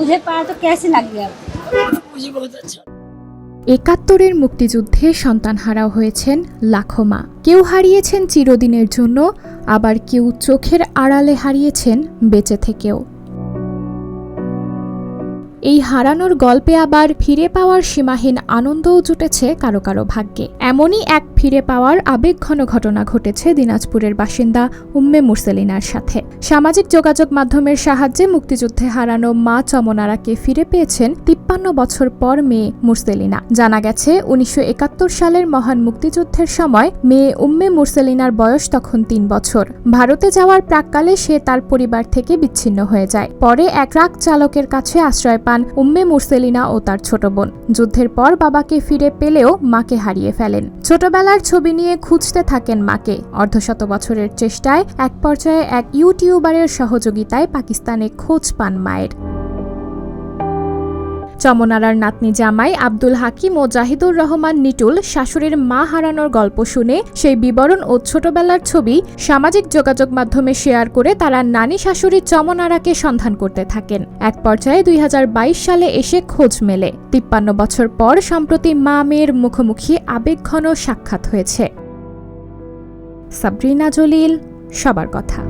मुझे पाया तो कैसे लग गया। मुझे बहुत अच्छा। ৭১-এর মুক্তিযুদ্ধে সন্তানহারাও হয়েছেন লাখো মা। কেউ হারিয়েছেন চিরদিনের জন্য, আবার কেউ চোখের আড়ালে হারিয়েছেন বেঁচে থেকেও। এই হারানোর গল্পে আবার ফিরে পাওয়ার সীমাহীন আনন্দও জুটেছে কারো কারো ভাগ্যে। এমনই এক ফিরে পাওয়ার আবেগঘন ঘটনা ঘটেছে দিনাজপুরের বাসিন্দা উম্মে মুরসেলিনার সাথে। সামাজিক যোগাযোগ মাধ্যমের সাহায্যে মুক্তিযুদ্ধে হারানো মা চমনারাকে ফিরে পেয়েছেন ৫৩ বছর পর মেয়ে মুরসেলিনা। জানা গেছে ১৯৭১ সালের মহান মুক্তিযুদ্ধের সময় মেয়ে উম্মে মুরসেলিনার বয়স তখন ৩ বছর। ভারতে যাওয়ার প্রাক্কালে সে তার পরিবার থেকে বিচ্ছিন্ন হয়ে যায়। পরে এক ট্রাক চালকের কাছে আশ্রয় পান উম্মে মুরসেলিনা ও তার ছোট বোন। যুদ্ধের পর বাবাকে ফিরে পেলেও মাকে হারিয়ে ফেলেন। ছোটবেলার ছবি নিয়ে খুঁজতে থাকেন মাকে। অর্ধশত বছরের চেষ্টায় এক পর্যায়ে এক ইউটিউবারের সহযোগিতায় পাকিস্তানে খোঁজ পান মায়ের। চমনারার নাতনি জামাই আব্দুল হাকিম ও জাহিদুর রহমান নিটুল শাশুড়ির মা হারানোর গল্প শুনে সেই বিবরণ ও ছোটবেলার ছবি সামাজিক যোগাযোগ মাধ্যমে শেয়ার করে তারা নানি শাশুড়ি চমনারাকে সন্ধান করতে থাকেন। এক পর্যায়ে ২০২২ সালে এসে খোঁজ মেলে। ৫৩ বছর পর সম্প্রতি মা মেয়ের মুখোমুখি আবেগঘন সাক্ষাৎ হয়েছে। সাবরিনা জলিল, সবার কথা।